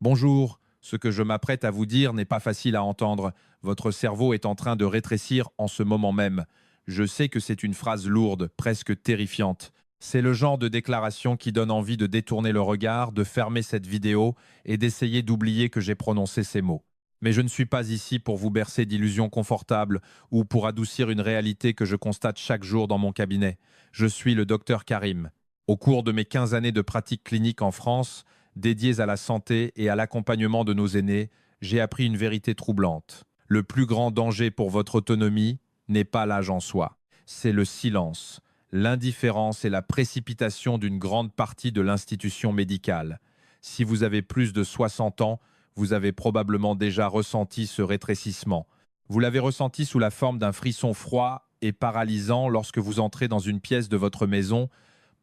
Bonjour, ce que je m'apprête à vous dire n'est pas facile à entendre. Votre cerveau est en train de rétrécir en ce moment même. Je sais que c'est une phrase lourde, presque terrifiante. C'est le genre de déclaration qui donne envie de détourner le regard, de fermer cette vidéo et d'essayer d'oublier que j'ai prononcé ces mots. Mais je ne suis pas ici pour vous bercer d'illusions confortables ou pour adoucir une réalité que je constate chaque jour dans mon cabinet. Je suis le docteur Karim. Au cours de mes 15 années de pratique clinique en France, dédiées à la santé et à l'accompagnement de nos aînés, j'ai appris une vérité troublante. Le plus grand danger pour votre autonomie n'est pas l'âge en soi, c'est le silence, l'indifférence et la précipitation d'une grande partie de l'institution médicale. Si vous avez plus de 60 ans, vous avez probablement déjà ressenti ce rétrécissement. Vous l'avez ressenti sous la forme d'un frisson froid et paralysant lorsque vous entrez dans une pièce de votre maison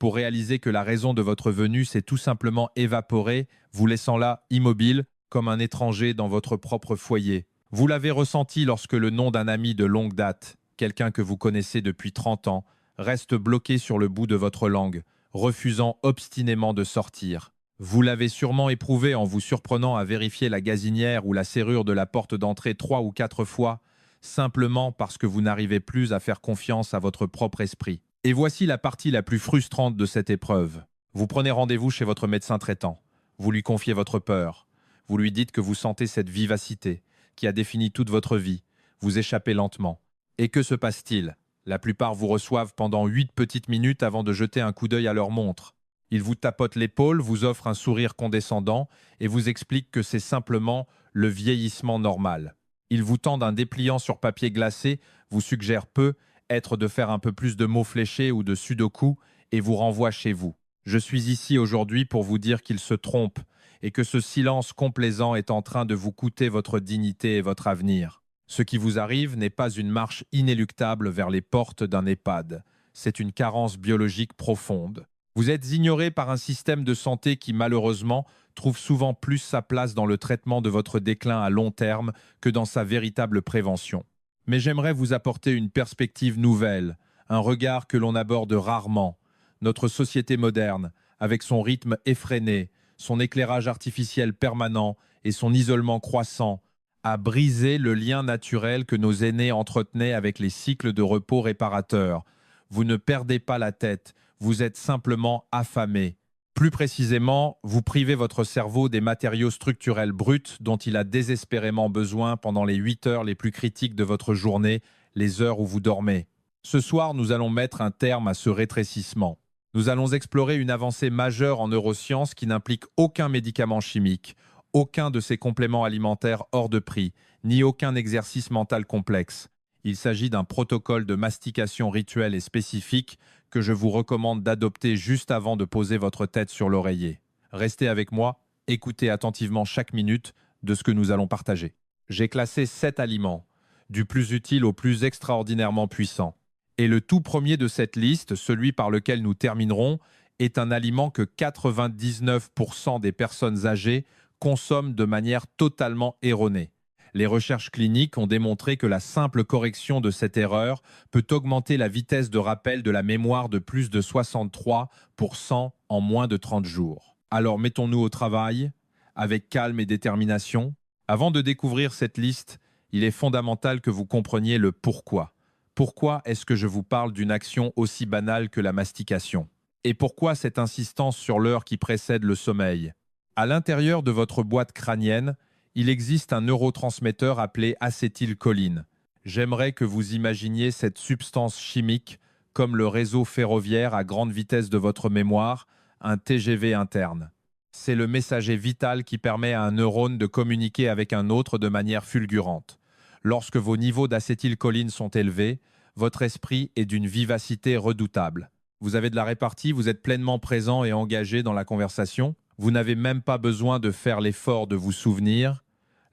pour réaliser que la raison de votre venue s'est tout simplement évaporée, vous laissant là immobile comme un étranger dans votre propre foyer. Vous l'avez ressenti lorsque le nom d'un ami de longue date, quelqu'un que vous connaissez depuis 30 ans, reste bloqué sur le bout de votre langue, refusant obstinément de sortir. Vous l'avez sûrement éprouvé en vous surprenant à vérifier la gazinière ou la serrure de la porte d'entrée 3 ou 4 fois, simplement parce que vous n'arrivez plus à faire confiance à votre propre esprit. Et voici la partie la plus frustrante de cette épreuve. Vous prenez rendez-vous chez votre médecin traitant. Vous lui confiez votre peur. Vous lui dites que vous sentez cette vivacité qui a défini toute votre vie. Vous échappez lentement. Et que se passe-t-il? La plupart vous reçoivent pendant 8 petites minutes avant de jeter un coup d'œil à leur montre. Ils vous tapotent l'épaule, vous offrent un sourire condescendant et vous expliquent que c'est simplement le vieillissement normal. Ils vous tendent un dépliant sur papier glacé, vous suggèrent peu, être de faire un peu plus de mots fléchés ou de sudoku et vous renvoient chez vous. Je suis ici aujourd'hui pour vous dire qu'ils se trompent et que ce silence complaisant est en train de vous coûter votre dignité et votre avenir. Ce qui vous arrive n'est pas une marche inéluctable vers les portes d'un EHPAD. C'est une carence biologique profonde. Vous êtes ignoré par un système de santé qui, malheureusement, trouve souvent plus sa place dans le traitement de votre déclin à long terme que dans sa véritable prévention. Mais j'aimerais vous apporter une perspective nouvelle, un regard que l'on aborde rarement. Notre société moderne, avec son rythme effréné, son éclairage artificiel permanent et son isolement croissant, a brisé le lien naturel que nos aînés entretenaient avec les cycles de repos réparateurs. Vous ne perdez pas la tête, vous êtes simplement affamé. Plus précisément, vous privez votre cerveau des matériaux structurels bruts dont il a désespérément besoin pendant les 8 heures les plus critiques de votre journée, les heures où vous dormez. Ce soir, nous allons mettre un terme à ce rétrécissement. Nous allons explorer une avancée majeure en neurosciences qui n'implique aucun médicament chimique, aucun de ces compléments alimentaires hors de prix, ni aucun exercice mental complexe. Il s'agit d'un protocole de mastication rituel et spécifique que je vous recommande d'adopter juste avant de poser votre tête sur l'oreiller. Restez avec moi, écoutez attentivement chaque minute de ce que nous allons partager. J'ai classé 7 aliments, du plus utile au plus extraordinairement puissant. Et le tout premier de cette liste, celui par lequel nous terminerons, est un aliment que 99% des personnes âgées consomment de manière totalement erronée. Les recherches cliniques ont démontré que la simple correction de cette erreur peut augmenter la vitesse de rappel de la mémoire de plus de 63% en moins de 30 jours. Alors mettons-nous au travail, avec calme et détermination. Avant de découvrir cette liste, il est fondamental que vous compreniez le pourquoi. Pourquoi est-ce que je vous parle d'une action aussi banale que la mastication? Et pourquoi cette insistance sur l'heure qui précède le sommeil? À l'intérieur de votre boîte crânienne, il existe un neurotransmetteur appelé acétylcholine. J'aimerais que vous imaginiez cette substance chimique comme le réseau ferroviaire à grande vitesse de votre mémoire, un TGV interne. C'est le messager vital qui permet à un neurone de communiquer avec un autre de manière fulgurante. Lorsque vos niveaux d'acétylcholine sont élevés, votre esprit est d'une vivacité redoutable. Vous avez de la répartie, vous êtes pleinement présent et engagé dans la conversation. Vous n'avez même pas besoin de faire l'effort de vous souvenir.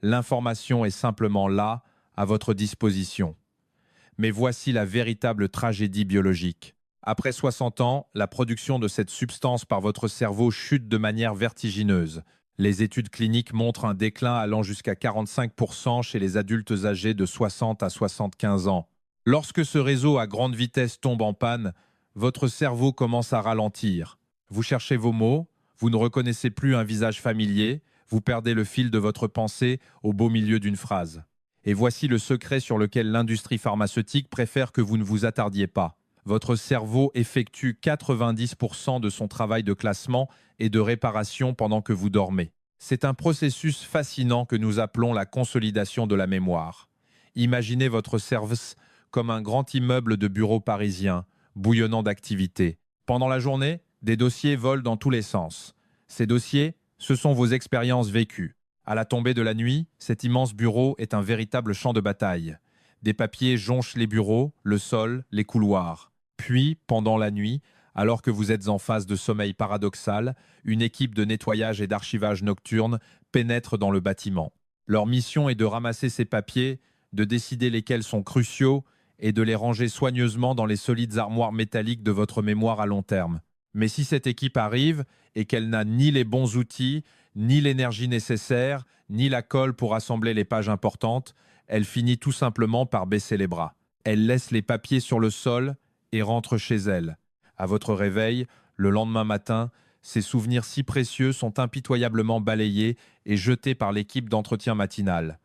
L'information est simplement là, à votre disposition. Mais voici la véritable tragédie biologique. Après 60 ans, la production de cette substance par votre cerveau chute de manière vertigineuse. Les études cliniques montrent un déclin allant jusqu'à 45% chez les adultes âgés de 60 à 75 ans. Lorsque ce réseau à grande vitesse tombe en panne, votre cerveau commence à ralentir. Vous cherchez vos mots, vous ne reconnaissez plus un visage familier, Vous perdez le fil de votre pensée au beau milieu d'une phrase. Et voici le secret sur lequel l'industrie pharmaceutique préfère que vous ne vous attardiez pas. Votre cerveau effectue 90% de son travail de classement et de réparation pendant que vous dormez. C'est un processus fascinant que nous appelons la consolidation de la mémoire. Imaginez votre cerveau comme un grand immeuble de bureaux parisiens, bouillonnant d'activité. Pendant la journée, des dossiers volent dans tous les sens. Ces dossiers, ce sont vos expériences vécues. À la tombée de la nuit, cet immense bureau est un véritable champ de bataille. Des papiers jonchent les bureaux, le sol, les couloirs. Puis, pendant la nuit, alors que vous êtes en phase de sommeil paradoxal, une équipe de nettoyage et d'archivage nocturne pénètre dans le bâtiment. Leur mission est de ramasser ces papiers, de décider lesquels sont cruciaux et de les ranger soigneusement dans les solides armoires métalliques de votre mémoire à long terme. Mais si cette équipe arrive et qu'elle n'a ni les bons outils, ni l'énergie nécessaire, ni la colle pour assembler les pages importantes, elle finit tout simplement par baisser les bras. Elle laisse les papiers sur le sol et rentre chez elle. À votre réveil, le lendemain matin, ces souvenirs si précieux sont impitoyablement balayés et jetés par l'équipe d'entretien matinal.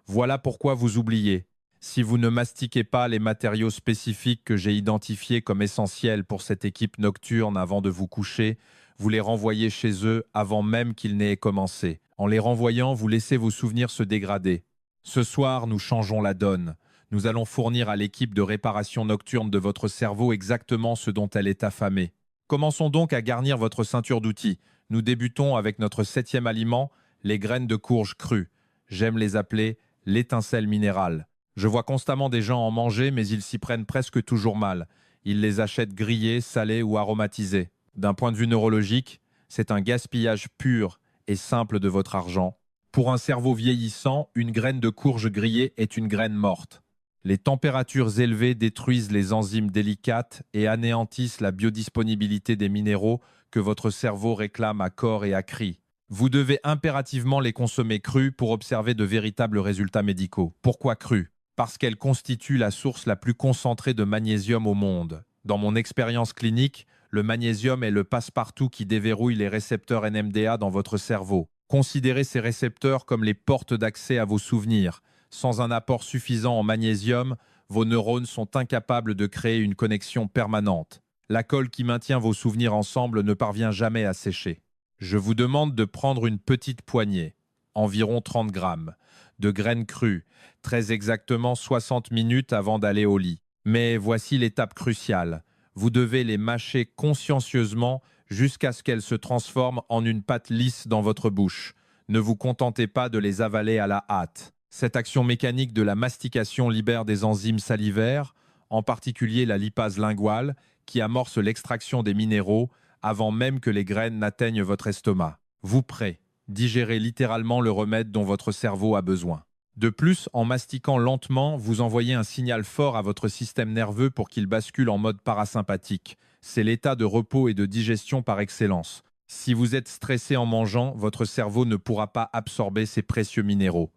Voilà pourquoi vous oubliez. Si vous ne mastiquez pas les matériaux spécifiques que j'ai identifiés comme essentiels pour cette équipe nocturne avant de vous coucher, vous les renvoyez chez eux avant même qu'ils n'aient commencé. En les renvoyant, vous laissez vos souvenirs se dégrader. Ce soir, nous changeons la donne. Nous allons fournir à l'équipe de réparation nocturne de votre cerveau exactement ce dont elle est affamée. Commençons donc à garnir votre ceinture d'outils. Nous débutons avec notre 7e aliment, les graines de courge crues. J'aime les appeler l'étincelle minérale. Je vois constamment des gens en manger, mais ils s'y prennent presque toujours mal. Ils les achètent grillés, salés ou aromatisés. D'un point de vue neurologique, c'est un gaspillage pur et simple de votre argent. Pour un cerveau vieillissant, une graine de courge grillée est une graine morte. Les températures élevées détruisent les enzymes délicates et anéantissent la biodisponibilité des minéraux que votre cerveau réclame à corps et à cri. Vous devez impérativement les consommer crus pour observer de véritables résultats médicaux. Pourquoi crus? Parce qu'elles constituent la source la plus concentrée de magnésium au monde. Dans mon expérience clinique, le magnésium est le passe-partout qui déverrouille les récepteurs NMDA dans votre cerveau. Considérez ces récepteurs comme les portes d'accès à vos souvenirs. Sans un apport suffisant en magnésium, vos neurones sont incapables de créer une connexion permanente. La colle qui maintient vos souvenirs ensemble ne parvient jamais à sécher. Je vous demande de prendre une petite poignée, environ 30 grammes, de graines crues, très exactement 60 minutes avant d'aller au lit. Mais voici l'étape cruciale. Vous devez les mâcher consciencieusement jusqu'à ce qu'elles se transforment en une pâte lisse dans votre bouche. Ne vous contentez pas de les avaler à la hâte. Cette action mécanique de la mastication libère des enzymes salivaires, en particulier la lipase linguale, qui amorce l'extraction des minéraux avant même que les graines n'atteignent votre estomac. Vous prêt, digérez littéralement le remède dont votre cerveau a besoin. De plus, en mastiquant lentement, vous envoyez un signal fort à votre système nerveux pour qu'il bascule en mode parasympathique. C'est l'état de repos et de digestion par excellence. Si vous êtes stressé en mangeant, votre cerveau ne pourra pas absorber ces précieux minéraux.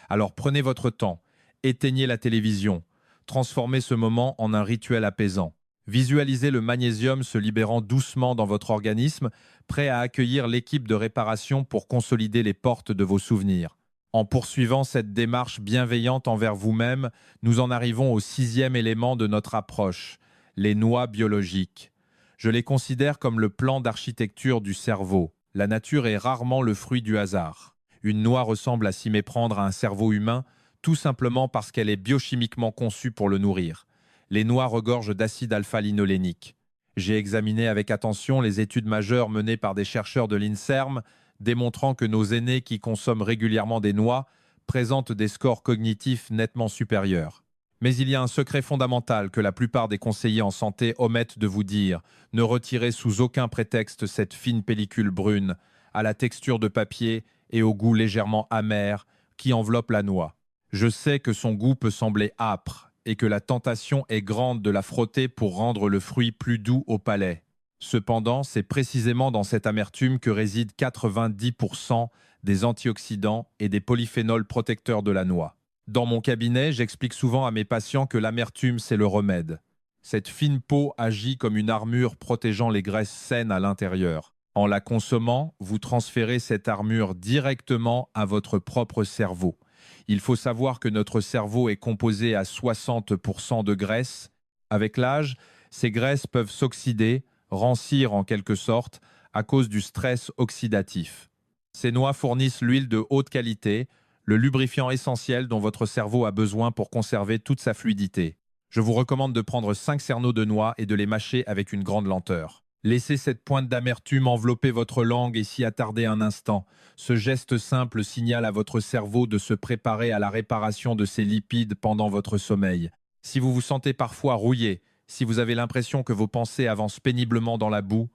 Alors prenez votre temps, éteignez la télévision, transformez ce moment en un rituel apaisant. Visualisez le magnésium se libérant doucement dans votre organisme, prêt à accueillir l'équipe de réparation pour consolider les portes de vos souvenirs. En poursuivant cette démarche bienveillante envers vous-même, nous en arrivons au 6e élément de notre approche, les noix biologiques. Je les considère comme le plan d'architecture du cerveau. La nature est rarement le fruit du hasard. Une noix ressemble à s'y méprendre à un cerveau humain, tout simplement parce qu'elle est biochimiquement conçue pour le nourrir. Les noix regorgent d'acide alpha-linolénique. J'ai examiné avec attention les études majeures menées par des chercheurs de l'INSERM, démontrant que nos aînés qui consomment régulièrement des noix présentent des scores cognitifs nettement supérieurs. Mais il y a un secret fondamental que la plupart des conseillers en santé omettent de vous dire. Ne retirez sous aucun prétexte cette fine pellicule brune, à la texture de papier et au goût légèrement amer, qui enveloppe la noix. Je sais que son goût peut sembler âpre et que la tentation est grande de la frotter pour rendre le fruit plus doux au palais. Cependant, c'est précisément dans cette amertume que résident 90% des antioxydants et des polyphénols protecteurs de la noix. Dans mon cabinet, j'explique souvent à mes patients que l'amertume, c'est le remède. Cette fine peau agit comme une armure protégeant les graisses saines à l'intérieur. En la consommant, vous transférez cette armure directement à votre propre cerveau. Il faut savoir que notre cerveau est composé à 60% de graisse. Avec l'âge, ces graisses peuvent s'oxyder, rancir en quelque sorte, à cause du stress oxydatif. Ces noix fournissent l'huile de haute qualité, le lubrifiant essentiel dont votre cerveau a besoin pour conserver toute sa fluidité. Je vous recommande de prendre 5 cerneaux de noix et de les mâcher avec une grande lenteur. Laissez cette pointe d'amertume envelopper votre langue et s'y attarder un instant. Ce geste simple signale à votre cerveau de se préparer à la réparation de ses lipides pendant votre sommeil. Si vous vous sentez parfois rouillé, si vous avez l'impression que vos pensées avancent péniblement dans la boue,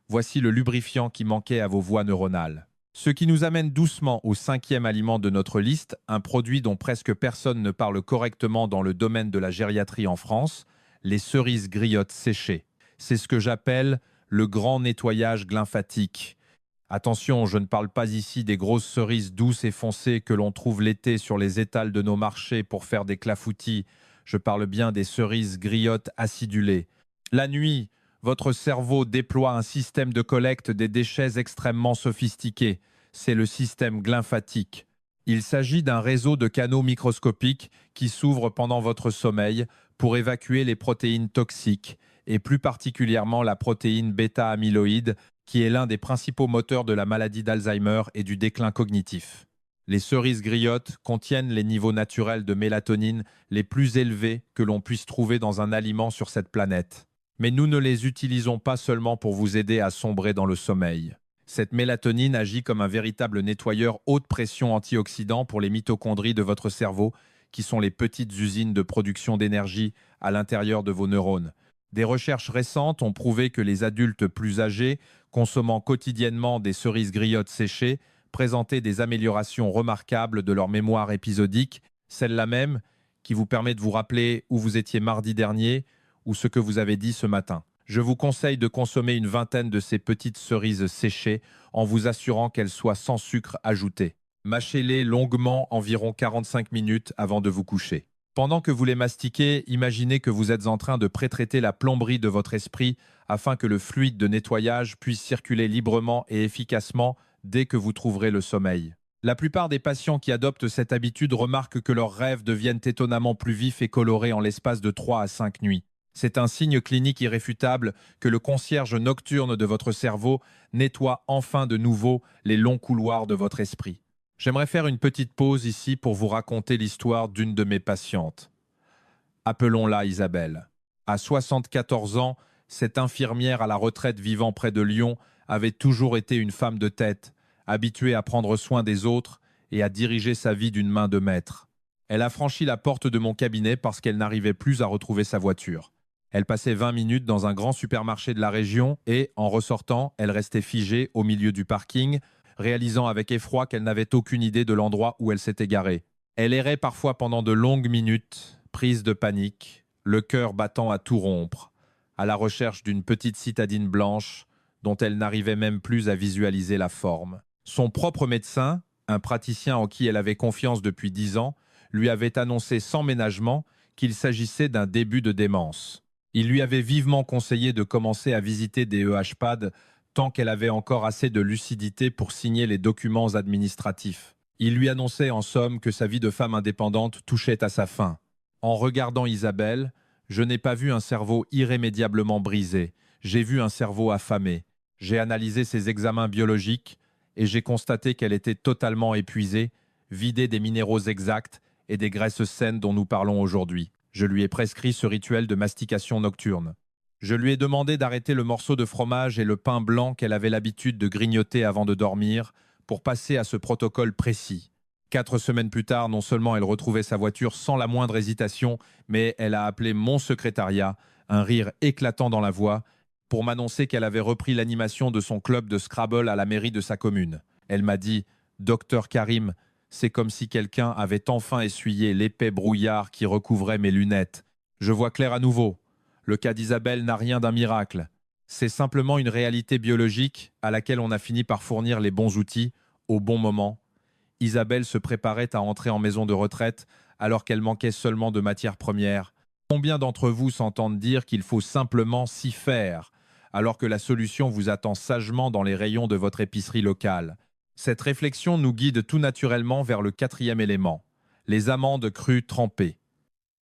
voici le lubrifiant qui manquait à vos voies neuronales. Ce qui nous amène doucement au 5e aliment de notre liste, un produit dont presque personne ne parle correctement dans le domaine de la gériatrie en France, les cerises griottes séchées. C'est ce que j'appelle le grand nettoyage glymphatique. Attention, je ne parle pas ici des grosses cerises douces et foncées que l'on trouve l'été sur les étals de nos marchés pour faire des clafoutis. Je parle bien des cerises griottes acidulées. La nuit, votre cerveau déploie un système de collecte des déchets extrêmement sophistiqué. C'est le système glymphatique. Il s'agit d'un réseau de canaux microscopiques qui s'ouvrent pendant votre sommeil pour évacuer les protéines toxiques, et plus particulièrement la protéine bêta-amyloïde, qui est l'un des principaux moteurs de la maladie d'Alzheimer et du déclin cognitif. Les cerises griottes contiennent les niveaux naturels de mélatonine les plus élevés que l'on puisse trouver dans un aliment sur cette planète. Mais nous ne les utilisons pas seulement pour vous aider à sombrer dans le sommeil. Cette mélatonine agit comme un véritable nettoyeur haute pression antioxydant pour les mitochondries de votre cerveau, qui sont les petites usines de production d'énergie à l'intérieur de vos neurones. Des recherches récentes ont prouvé que les adultes plus âgés, consommant quotidiennement des cerises griottes séchées, présentaient des améliorations remarquables de leur mémoire épisodique, celle-là même qui vous permet de vous rappeler où vous étiez mardi dernier ou ce que vous avez dit ce matin. Je vous conseille de consommer une vingtaine de ces petites cerises séchées en vous assurant qu'elles soient sans sucre ajouté. Mâchez-les longuement environ 45 minutes avant de vous coucher. Pendant que vous les mastiquez, imaginez que vous êtes en train de pré-traiter la plomberie de votre esprit afin que le fluide de nettoyage puisse circuler librement et efficacement dès que vous trouverez le sommeil. La plupart des patients qui adoptent cette habitude remarquent que leurs rêves deviennent étonnamment plus vifs et colorés en l'espace de 3 à 5 nuits. C'est un signe clinique irréfutable que le concierge nocturne de votre cerveau nettoie enfin de nouveau les longs couloirs de votre esprit. J'aimerais faire une petite pause ici pour vous raconter l'histoire d'une de mes patientes. Appelons-la Isabelle. À 74 ans, cette infirmière à la retraite vivant près de Lyon avait toujours été une femme de tête, habituée à prendre soin des autres et à diriger sa vie d'une main de maître. Elle a franchi la porte de mon cabinet parce qu'elle n'arrivait plus à retrouver sa voiture. Elle passait 20 minutes dans un grand supermarché de la région et, en ressortant, elle restait figée au milieu du parking, réalisant avec effroi qu'elle n'avait aucune idée de l'endroit où elle s'était garée. Elle errait parfois pendant de longues minutes, prise de panique, le cœur battant à tout rompre, à la recherche d'une petite citadine blanche dont elle n'arrivait même plus à visualiser la forme. Son propre médecin, un praticien en qui elle avait confiance depuis 10 ans, lui avait annoncé sans ménagement qu'il s'agissait d'un début de démence. Il lui avait vivement conseillé de commencer à visiter des EHPAD tant qu'elle avait encore assez de lucidité pour signer les documents administratifs. Il lui annonçait en somme que sa vie de femme indépendante touchait à sa fin. En regardant Isabelle, je n'ai pas vu un cerveau irrémédiablement brisé, j'ai vu un cerveau affamé. J'ai analysé ses examens biologiques et j'ai constaté qu'elle était totalement épuisée, vidée des minéraux exacts et des graisses saines dont nous parlons aujourd'hui. Je lui ai prescrit ce rituel de mastication nocturne. Je lui ai demandé d'arrêter le morceau de fromage et le pain blanc qu'elle avait l'habitude de grignoter avant de dormir pour passer à ce protocole précis. 4 semaines plus tard, non seulement elle retrouvait sa voiture sans la moindre hésitation, mais elle a appelé mon secrétariat, un rire éclatant dans la voix, pour m'annoncer qu'elle avait repris l'animation de son club de Scrabble à la mairie de sa commune. Elle m'a dit « Docteur Karim, c'est comme si quelqu'un avait enfin essuyé l'épais brouillard qui recouvrait mes lunettes. Je vois clair à nouveau. Le cas d'Isabelle n'a rien d'un miracle. C'est simplement une réalité biologique à laquelle on a fini par fournir les bons outils au bon moment. Isabelle se préparait à entrer en maison de retraite alors qu'elle manquait seulement de matières premières. Combien d'entre vous s'entendent dire qu'il faut simplement s'y faire, alors que la solution vous attend sagement dans les rayons de votre épicerie locale. Cette réflexion nous guide tout naturellement vers le quatrième élément, les amandes crues trempées.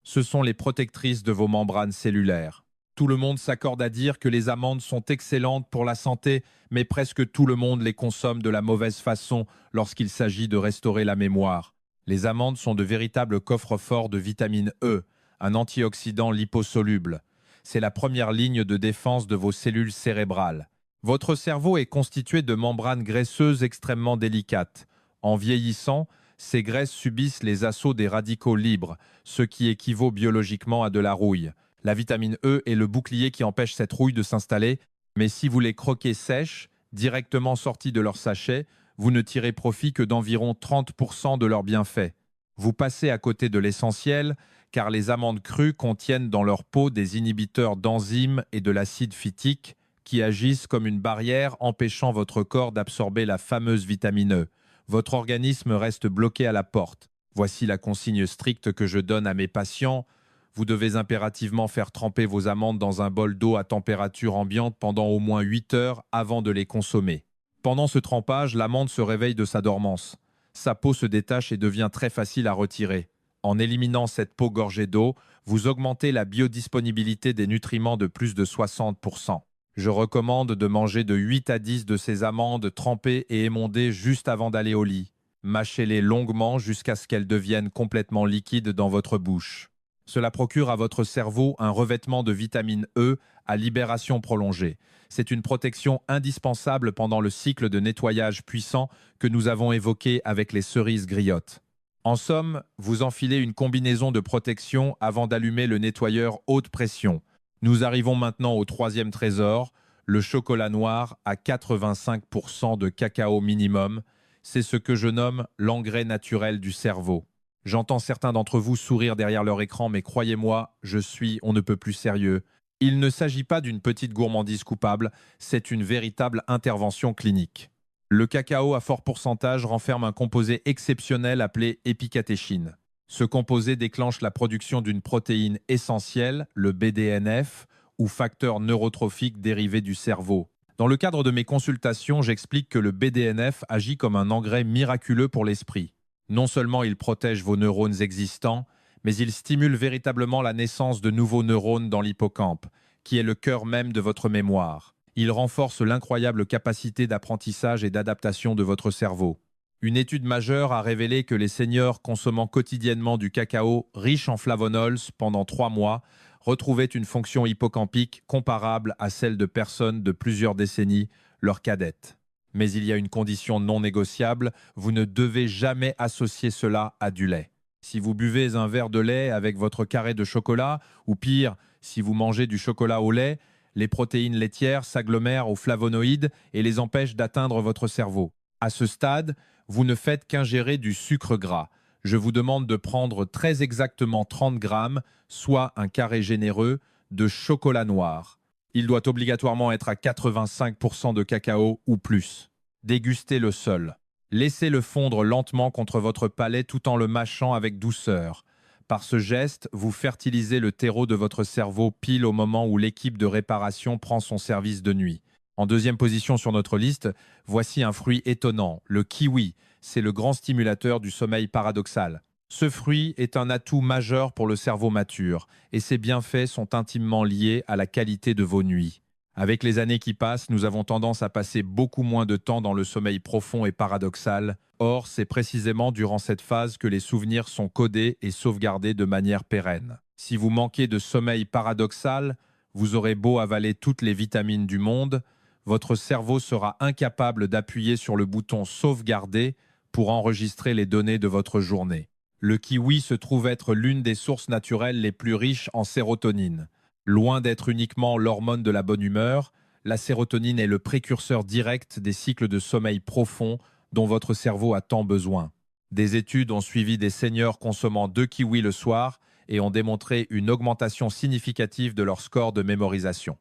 Ce sont les protectrices de vos membranes cellulaires. Tout le monde s'accorde à dire que les amandes sont excellentes pour la santé, mais presque tout le monde les consomme de la mauvaise façon lorsqu'il s'agit de restaurer la mémoire. Les amandes sont de véritables coffres-forts de vitamine E, un antioxydant liposoluble. C'est la première ligne de défense de vos cellules cérébrales. Votre cerveau est constitué de membranes graisseuses extrêmement délicates. En vieillissant, ces graisses subissent les assauts des radicaux libres, ce qui équivaut biologiquement à de la rouille. La vitamine E est le bouclier qui empêche cette rouille de s'installer, mais si vous les croquez sèches, directement sorties de leur sachet, vous ne tirez profit que d'environ 30% de leurs bienfaits. Vous passez à côté de l'essentiel, car les amandes crues contiennent dans leur peau des inhibiteurs d'enzymes et de l'acide phytique qui agissent comme une barrière empêchant votre corps d'absorber la fameuse vitamine E. Votre organisme reste bloqué à la porte. Voici la consigne stricte que je donne à mes patients. Vous devez impérativement faire tremper vos amandes dans un bol d'eau à température ambiante pendant au moins 8 heures avant de les consommer. Pendant ce trempage, l'amande se réveille de sa dormance. Sa peau se détache et devient très facile à retirer. En éliminant cette peau gorgée d'eau, vous augmentez la biodisponibilité des nutriments de plus de 60%. Je recommande de manger de 8 à 10 de ces amandes trempées et émondées juste avant d'aller au lit. Mâchez-les longuement jusqu'à ce qu'elles deviennent complètement liquides dans votre bouche. Cela procure à votre cerveau un revêtement de vitamine E à libération prolongée. C'est une protection indispensable pendant le cycle de nettoyage puissant que nous avons évoqué avec les cerises griottes. En somme, vous enfilez une combinaison de protection avant d'allumer le nettoyeur haute pression. Nous arrivons maintenant au troisième trésor, le chocolat noir à 85% de cacao minimum. C'est ce que je nomme l'engrais naturel du cerveau. J'entends certains d'entre vous sourire derrière leur écran, mais croyez-moi, je suis on ne peut plus sérieux. Il ne s'agit pas d'une petite gourmandise coupable, c'est une véritable intervention clinique. Le cacao à fort pourcentage renferme un composé exceptionnel appelé épicatéchine. Ce composé déclenche la production d'une protéine essentielle, le BDNF, ou facteur neurotrophique dérivé du cerveau. Dans le cadre de mes consultations, j'explique que le BDNF agit comme un engrais miraculeux pour l'esprit. Non seulement il protège vos neurones existants, mais il stimule véritablement la naissance de nouveaux neurones dans l'hippocampe, qui est le cœur même de votre mémoire. Il renforce l'incroyable capacité d'apprentissage et d'adaptation de votre cerveau. Une étude majeure a révélé que les seniors consommant quotidiennement du cacao riche en flavonols pendant 3 mois retrouvaient une fonction hippocampique comparable à celle de personnes de plusieurs décennies, leurs cadettes. Mais il y a une condition non négociable, vous ne devez jamais associer cela à du lait. Si vous buvez un verre de lait avec votre carré de chocolat, ou pire, si vous mangez du chocolat au lait, les protéines laitières s'agglomèrent aux flavonoïdes et les empêchent d'atteindre votre cerveau. À ce stade, vous ne faites qu'ingérer du sucre gras. Je vous demande de prendre très exactement 30 grammes, soit un carré généreux, de chocolat noir. Il doit obligatoirement être à 85% de cacao ou plus. Dégustez-le seul. Laissez-le fondre lentement contre votre palais tout en le mâchant avec douceur. Par ce geste, vous fertilisez le terreau de votre cerveau pile au moment où l'équipe de réparation prend son service de nuit. En deuxième position sur notre liste, voici un fruit étonnant, le kiwi. C'est le grand stimulateur du sommeil paradoxal. Ce fruit est un atout majeur pour le cerveau mature, et ses bienfaits sont intimement liés à la qualité de vos nuits. Avec les années qui passent, nous avons tendance à passer beaucoup moins de temps dans le sommeil profond et paradoxal. Or, c'est précisément durant cette phase que les souvenirs sont codés et sauvegardés de manière pérenne. Si vous manquez de sommeil paradoxal, vous aurez beau avaler toutes les vitamines du monde, votre cerveau sera incapable d'appuyer sur le bouton sauvegarder pour enregistrer les données de votre journée. Le kiwi se trouve être l'une des sources naturelles les plus riches en sérotonine. Loin d'être uniquement l'hormone de la bonne humeur, la sérotonine est le précurseur direct des cycles de sommeil profond dont votre cerveau a tant besoin. Des études ont suivi des seniors consommant 2 kiwis le soir et ont démontré une augmentation significative de leur score de mémorisation.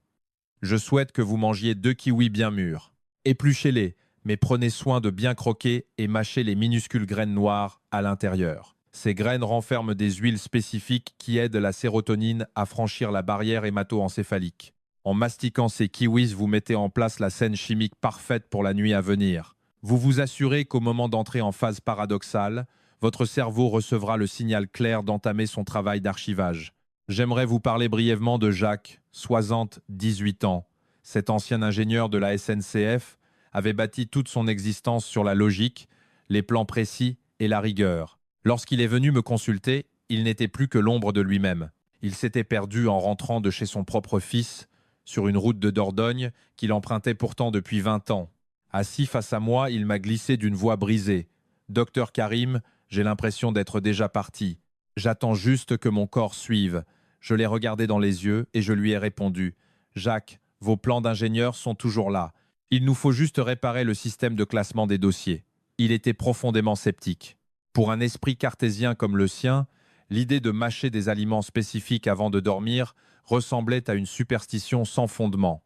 Je souhaite que vous mangiez 2 kiwis bien mûrs. Épluchez-les, mais prenez soin de bien croquer et mâcher les minuscules graines noires à l'intérieur. Ces graines renferment des huiles spécifiques qui aident la sérotonine à franchir la barrière hémato-encéphalique. En mastiquant ces kiwis, vous mettez en place la scène chimique parfaite pour la nuit à venir. Vous vous assurez qu'au moment d'entrer en phase paradoxale, votre cerveau recevra le signal clair d'entamer son travail d'archivage. J'aimerais vous parler brièvement de Jacques, 18 ans. Cet ancien ingénieur de la SNCF avait bâti toute son existence sur la logique, les plans précis et la rigueur. Lorsqu'il est venu me consulter, il n'était plus que l'ombre de lui-même. Il s'était perdu en rentrant de chez son propre fils, sur une route de Dordogne qu'il empruntait pourtant depuis 20 ans. Assis face à moi, il m'a glissé d'une voix brisée. « Docteur Karim, j'ai l'impression d'être déjà parti. J'attends juste que mon corps suive. » Je l'ai regardé dans les yeux et je lui ai répondu « Jacques, vos plans d'ingénieur sont toujours là. Il nous faut juste réparer le système de classement des dossiers. » Il était profondément sceptique. Pour un esprit cartésien comme le sien, l'idée de mâcher des aliments spécifiques avant de dormir ressemblait à une superstition sans fondement.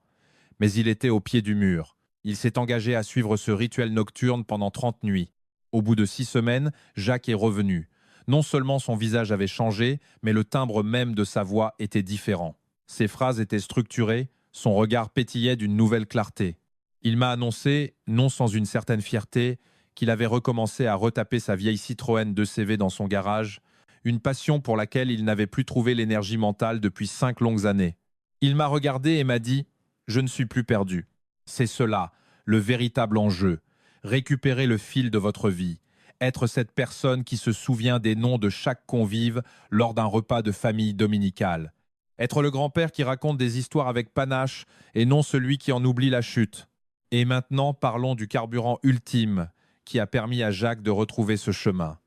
Mais il était au pied du mur. Il s'est engagé à suivre ce rituel nocturne pendant 30 nuits. Au bout de 6 semaines, Jacques est revenu. Non seulement son visage avait changé, mais le timbre même de sa voix était différent. Ses phrases étaient structurées, son regard pétillait d'une nouvelle clarté. Il m'a annoncé, non sans une certaine fierté, qu'il avait recommencé à retaper sa vieille Citroën 2CV dans son garage, une passion pour laquelle il n'avait plus trouvé l'énergie mentale depuis 5 longues années. Il m'a regardé et m'a dit « Je ne suis plus perdu. C'est cela, le véritable enjeu. Récupérer le fil de votre vie. Être cette personne qui se souvient des noms de chaque convive lors d'un repas de famille dominical. Être le grand-père qui raconte des histoires avec panache et non celui qui en oublie la chute. Et maintenant, parlons du carburant ultime qui a permis à Jacques de retrouver ce chemin.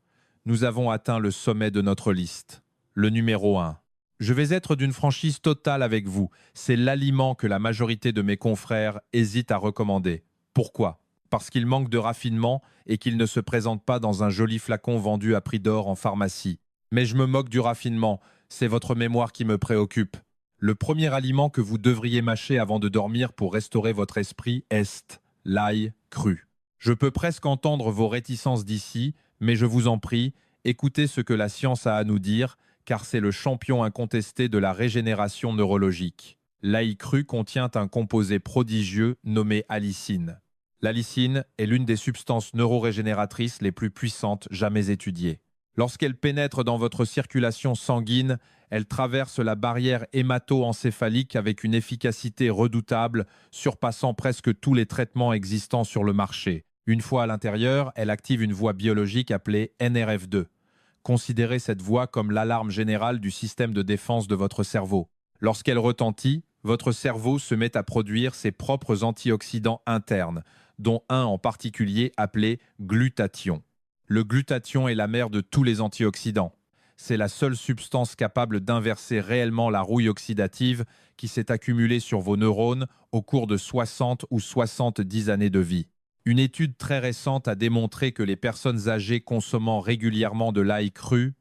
Nous avons atteint le sommet de notre liste. Le numéro 1. Je vais être d'une franchise totale avec vous. C'est l'aliment que la majorité de mes confrères hésitent à recommander. Pourquoi ? Parce qu'il manque de raffinement et qu'il ne se présente pas dans un joli flacon vendu à prix d'or en pharmacie. Mais je me moque du raffinement, c'est votre mémoire qui me préoccupe. Le premier aliment que vous devriez mâcher avant de dormir pour restaurer votre esprit est l'ail cru. Je peux presque entendre vos réticences d'ici, mais je vous en prie, écoutez ce que la science a à nous dire, car c'est le champion incontesté de la régénération neurologique. L'ail cru contient un composé prodigieux nommé allicine. L'allicine est l'une des substances neurorégénératrices les plus puissantes jamais étudiées. Lorsqu'elle pénètre dans votre circulation sanguine, elle traverse la barrière hémato-encéphalique avec une efficacité redoutable, surpassant presque tous les traitements existants sur le marché. Une fois à l'intérieur, elle active une voie biologique appelée NRF2. Considérez cette voie comme l'alarme générale du système de défense de votre cerveau. Lorsqu'elle retentit, votre cerveau se met à produire ses propres antioxydants internes, dont un en particulier appelé glutathion. Le glutathion est la mère de tous les antioxydants. C'est la seule substance capable d'inverser réellement la rouille oxydative qui s'est accumulée sur vos neurones au cours de 60 ou 70 années de vie. Une étude très récente a démontré que les personnes âgées consommant régulièrement de l'ail cru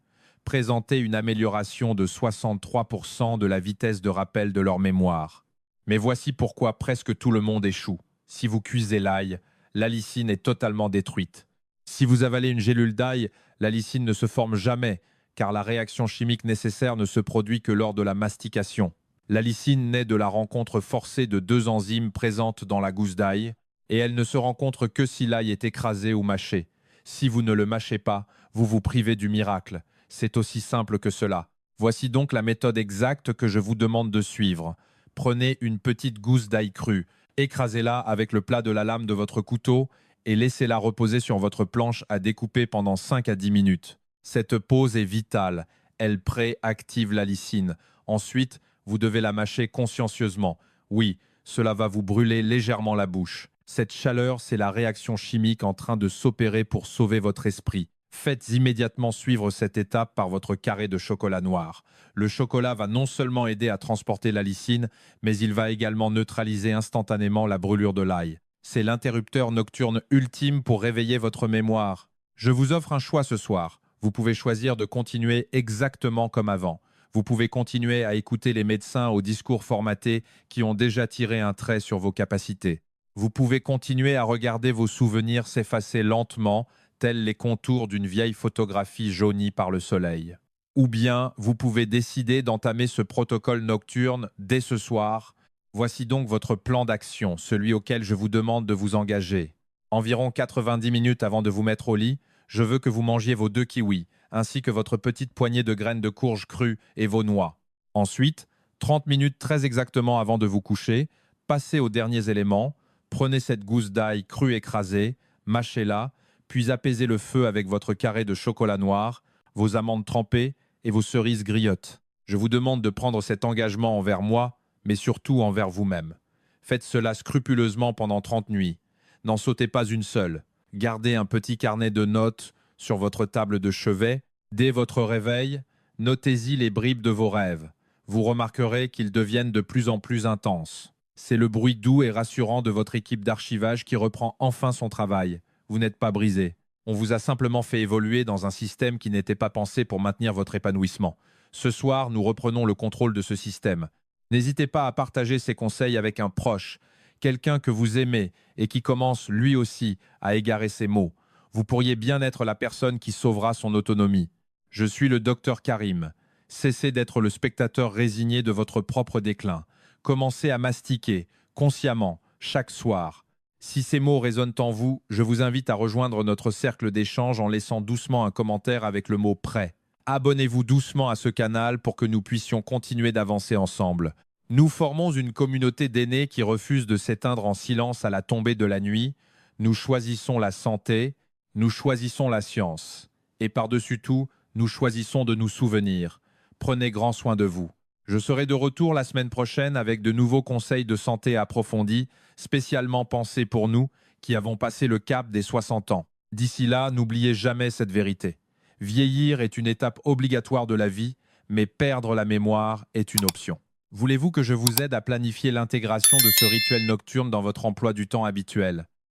présentaient une amélioration de 63% de la vitesse de rappel de leur mémoire. Mais voici pourquoi presque tout le monde échoue. Si vous cuisez l'ail, l'allicine est totalement détruite. Si vous avalez une gélule d'ail, l'allicine ne se forme jamais, car la réaction chimique nécessaire ne se produit que lors de la mastication. L'allicine naît de la rencontre forcée de 2 enzymes présentes dans la gousse d'ail, et elle ne se rencontre que si l'ail est écrasé ou mâché. Si vous ne le mâchez pas, vous vous privez du miracle. C'est aussi simple que cela. Voici donc la méthode exacte que je vous demande de suivre. Prenez une petite gousse d'ail cru, écrasez-la avec le plat de la lame de votre couteau et laissez-la reposer sur votre planche à découper pendant 5 à 10 minutes. Cette pause est vitale, elle préactive l'allicine. Ensuite, vous devez la mâcher consciencieusement. Oui, cela va vous brûler légèrement la bouche. Cette chaleur, c'est la réaction chimique en train de s'opérer pour sauver votre esprit. Faites immédiatement suivre cette étape par votre carré de chocolat noir. Le chocolat va non seulement aider à transporter l'allicine, mais il va également neutraliser instantanément la brûlure de l'ail. C'est l'interrupteur nocturne ultime pour réveiller votre mémoire. Je vous offre un choix ce soir. Vous pouvez choisir de continuer exactement comme avant. Vous pouvez continuer à écouter les médecins au discours formaté qui ont déjà tiré un trait sur vos capacités. Vous pouvez continuer à regarder vos souvenirs s'effacer lentement, tels les contours d'une vieille photographie jaunie par le soleil. Ou bien vous pouvez décider d'entamer ce protocole nocturne dès ce soir Voici donc votre plan d'action, celui auquel je vous demande de vous engager. Environ 90 minutes avant de vous mettre au lit, je veux que vous mangiez vos 2 kiwis, ainsi que votre petite poignée de graines de courge crues et vos noix. Ensuite, 30 minutes très exactement avant de vous coucher, passez aux derniers éléments, prenez cette gousse d'ail crue écrasée, mâchez-la, puis apaisez le feu avec votre carré de chocolat noir, vos amandes trempées et vos cerises griottes. Je vous demande de prendre cet engagement envers moi, mais surtout envers vous-même. Faites cela scrupuleusement pendant 30 nuits. N'en sautez pas une seule. Gardez un petit carnet de notes sur votre table de chevet. Dès votre réveil, notez-y les bribes de vos rêves. Vous remarquerez qu'ils deviennent de plus en plus intenses. C'est le bruit doux et rassurant de votre équipe d'archivage qui reprend enfin son travail. Vous n'êtes pas brisé. On vous a simplement fait évoluer dans un système qui n'était pas pensé pour maintenir votre épanouissement. Ce soir, nous reprenons le contrôle de ce système. N'hésitez pas à partager ces conseils avec un proche, quelqu'un que vous aimez et qui commence lui aussi à égarer ses mots. Vous pourriez bien être la personne qui sauvera son autonomie. Je suis le docteur Karim. Cessez d'être le spectateur résigné de votre propre déclin. Commencez à mastiquer, consciemment, chaque soir. Si ces mots résonnent en vous, je vous invite à rejoindre notre cercle d'échange en laissant doucement un commentaire avec le mot « prêt ». Abonnez-vous doucement à ce canal pour que nous puissions continuer d'avancer ensemble. Nous formons une communauté d'aînés qui refusent de s'éteindre en silence à la tombée de la nuit. Nous choisissons la santé, nous choisissons la science. Et par-dessus tout, nous choisissons de nous souvenir. Prenez grand soin de vous. Je serai de retour la semaine prochaine avec de nouveaux conseils de santé approfondis, spécialement pensés pour nous qui avons passé le cap des 60 ans. D'ici là, n'oubliez jamais cette vérité. Vieillir est une étape obligatoire de la vie, mais perdre la mémoire est une option. Voulez-vous que je vous aide à planifier l'intégration de ce rituel nocturne dans votre emploi du temps habituel?